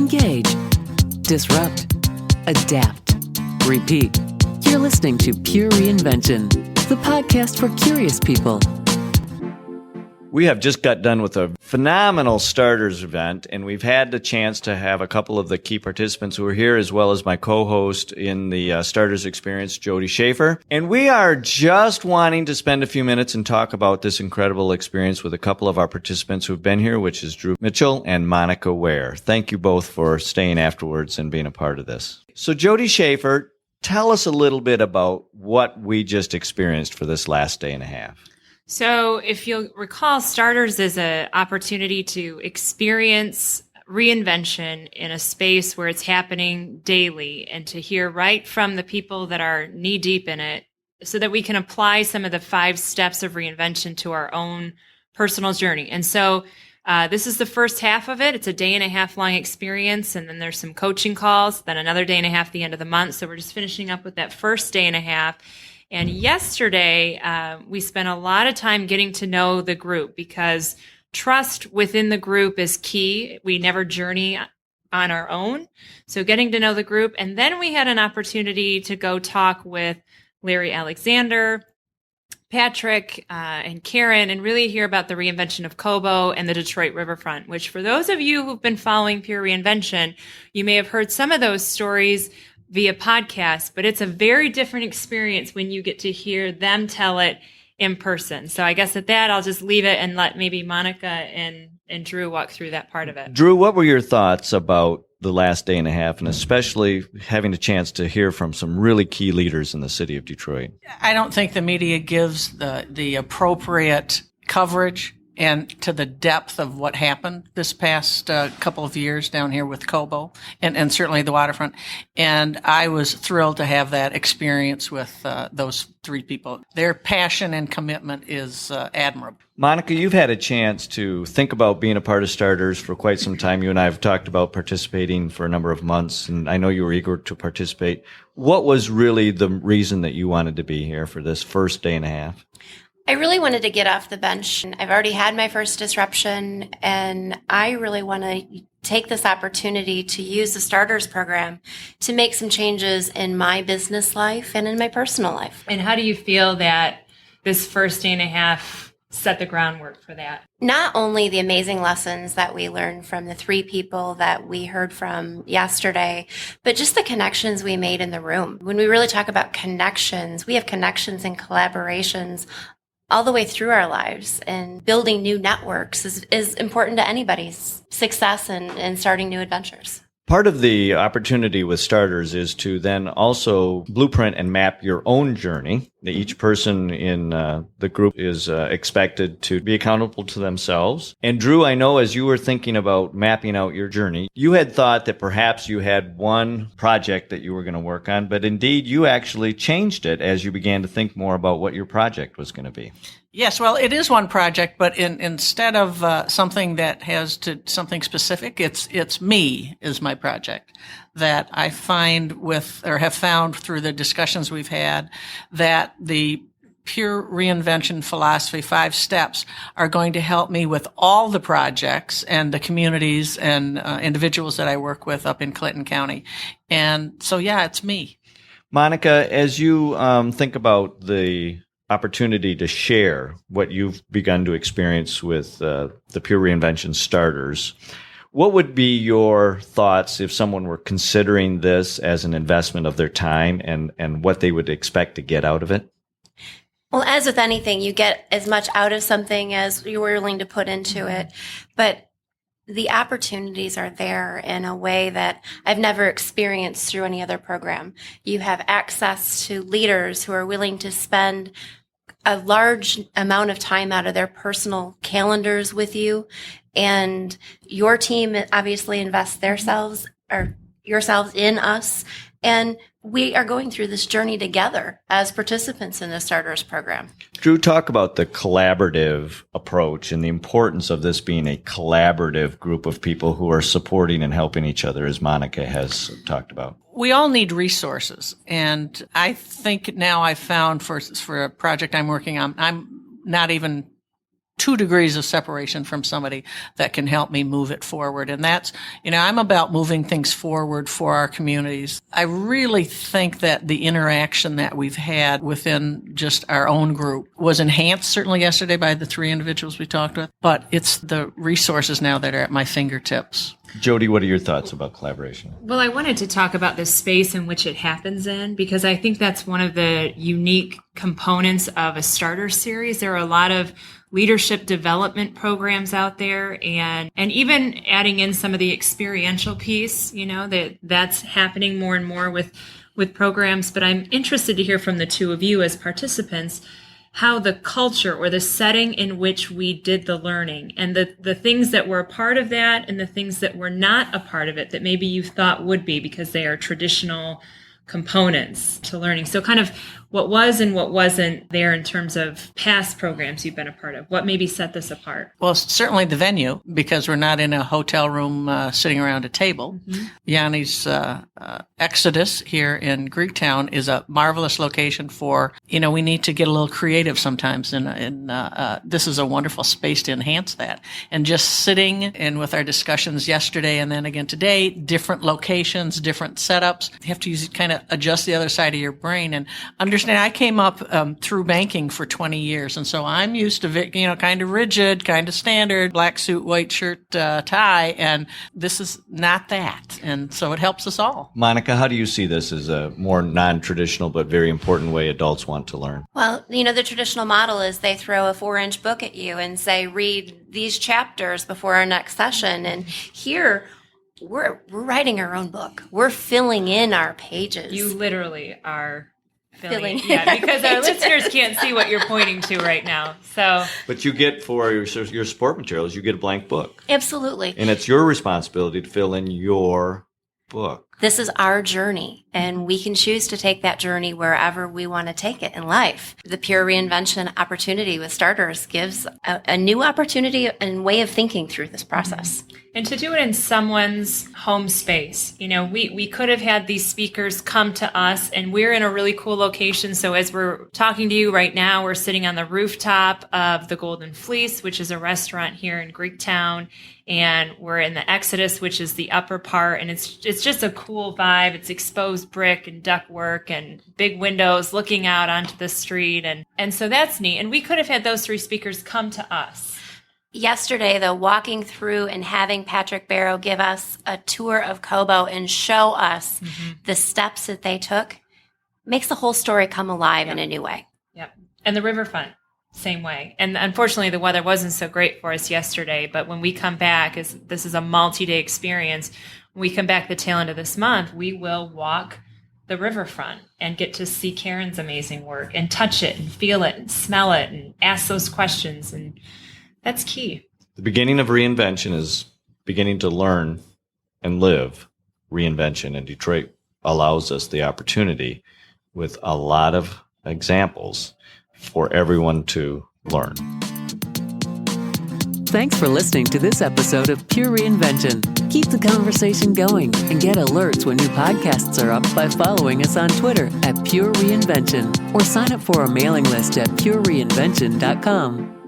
engage, disrupt, adapt, repeat. You're listening to Pure Reinvention, the podcast for curious people. We have just got done with a phenomenal starters event, and we've had the chance to have a couple of the key participants who are here, as well as my co-host in the starters experience, Jody Schaefer. And we are just wanting to spend a few minutes and talk about this incredible experience with a couple of our participants who've been here, which is Drew Mitchell and Monica Ware. Thank you both for staying afterwards and being a part of this. So Jody Schaefer, tell us a little bit about what we just experienced for this last day and a half. So if you'll recall, Starters is an opportunity to experience reinvention in a space where it's happening daily and to hear right from the people that are knee deep in it so that we can apply some of the 5 steps of reinvention to our own personal journey. And so this is the first half of it. It's a day and a half long experience. And then there's some coaching calls, then another day and a half at the end of the month. So we're just finishing up with that first day and a half. And yesterday, we spent a lot of time getting to know the group because trust within the group is key. We never journey on our own. So getting to know the group. And then we had an opportunity to go talk with Larry Alexander, Patrick, and Karen, and really hear about the reinvention of Cobo and the Detroit Riverfront, which for those of you who've been following Pure Reinvention, you may have heard some of those stories via podcast, but it's a very different experience when you get to hear them tell it in person. So I guess at that, I'll just leave it and let maybe Monica and Drew walk through that part of it. Drew, what were your thoughts about the last day and a half, and especially having a chance to hear from some really key leaders in the city of Detroit? I don't think the media gives the appropriate coverage and to the depth of what happened this past couple of years down here with Cobo and certainly the waterfront. And I was thrilled to have that experience with those 3 people. Their passion and commitment is admirable. Monica, you've had a chance to think about being a part of Starters for quite some time. You and I have talked about participating for a number of months, and I know you were eager to participate. What was really the reason that you wanted to be here for this first day and a half? I really wanted to get off the bench. I've already had my first disruption, and I really want to take this opportunity to use the Starters program to make some changes in my business life and in my personal life. And how do you feel that this first day and a half set the groundwork for that? Not only the amazing lessons that we learned from the 3 people that we heard from yesterday, but just the connections we made in the room. When we really talk about connections, we have connections and collaborations all the way through our lives, and building new networks is important to anybody's success and starting new adventures. Part of the opportunity with Starters is to then also blueprint and map your own journey. Each person in the group is expected to be accountable to themselves. And Drew, I know as you were thinking about mapping out your journey, you had thought that perhaps you had one project that you were going to work on, but indeed you actually changed it as you began to think more about what your project was going to be. Yes, well, it is one project, but instead of something that has to something specific, it's me is my project that I find have found through the discussions we've had that the Pure Reinvention philosophy 5 steps are going to help me with all the projects and the communities and individuals that I work with up in Clinton County. And so, yeah, it's me. Monica, as you think about the opportunity to share what you've begun to experience with the Pure Reinvention Starters, what would be your thoughts if someone were considering this as an investment of their time and what they would expect to get out of it? Well, as with anything, you get as much out of something as you're willing to put into it. But the opportunities are there in a way that I've never experienced through any other program. You have access to leaders who are willing to spend a large amount of time out of their personal calendars with you, and your team obviously invests yourselves in us, and we are going through this journey together as participants in the Starters program. Drew, talk about the collaborative approach and the importance of this being a collaborative group of people who are supporting and helping each other, as Monica has talked about. We all need resources. And I think now I've found for a project I'm working on, I'm not even 2 degrees of separation from somebody that can help me move it forward. And that's, I'm about moving things forward for our communities. I really think that the interaction that we've had within just our own group was enhanced certainly yesterday by the 3 individuals we talked with, but it's the resources now that are at my fingertips. Jody, what are your thoughts about collaboration? Well, I wanted to talk about the space in which it happens in, because I think that's one of the unique components of a starter series. There are a lot of leadership development programs out there, and even adding in some of the experiential piece, that's happening more and more with programs. But I'm interested to hear from the 2 of you as participants how the culture or the setting in which we did the learning and the things that were a part of that and the things that were not a part of it that maybe you thought would be because they are traditional components to learning. So kind of what was and what wasn't there in terms of past programs you've been a part of. What maybe set this apart? Well, certainly the venue, because we're not in a hotel room sitting around a table. Mm-hmm. Yanni's Exodus here in Greektown is a marvelous location for, we need to get a little creative sometimes. And this is a wonderful space to enhance that. And just sitting and with our discussions yesterday and then again today, different locations, different setups. You have to kind of adjust the other side of your brain and understand. I came up through banking for 20 years, and so I'm used to, kind of rigid, kind of standard, black suit, white shirt, tie, and this is not that. And so it helps us all. Monica, how do you see this as a more non-traditional but very important way adults want to learn? Well, the traditional model is they throw a 4-inch book at you and say, read these chapters before our next session. And here, we're writing our own book. We're filling in our pages. You literally are filling. Yeah, because our listeners can't see what you're pointing to right now. So, but you get for your support materials, you get a blank book. Absolutely. And it's your responsibility to fill in your book. This is our journey, and we can choose to take that journey wherever we want to take it in life. The Pure Reinvention opportunity with starters gives a new opportunity and way of thinking through this process. And to do it in someone's home space. We could have had these speakers come to us, and we're in a really cool location. So as we're talking to you right now, we're sitting on the rooftop of the Golden Fleece, which is a restaurant here in Greektown. And we're in the Exodus, which is the upper part. And it's just a cool vibe. It's exposed brick and ductwork and big windows looking out onto the street. And so that's neat. And we could have had those 3 speakers come to us. Yesterday, though, walking through and having Patrick Barrow give us a tour of Kobo and show us the steps that they took makes the whole story come alive in a new way. Yep. And the riverfront, same way. And unfortunately, the weather wasn't so great for us yesterday. But when we come back, this is a multi-day experience. When we come back the tail end of this month, we will walk the riverfront and get to see Karen's amazing work and touch it and feel it and smell it and ask those questions. And that's key. The beginning of reinvention is beginning to learn and live reinvention. And Detroit allows us the opportunity with a lot of examples for everyone to learn. Thanks for listening to this episode of Pure Reinvention. Keep the conversation going and get alerts when new podcasts are up by following us on Twitter at Pure Reinvention or sign up for our mailing list at purereinvention.com.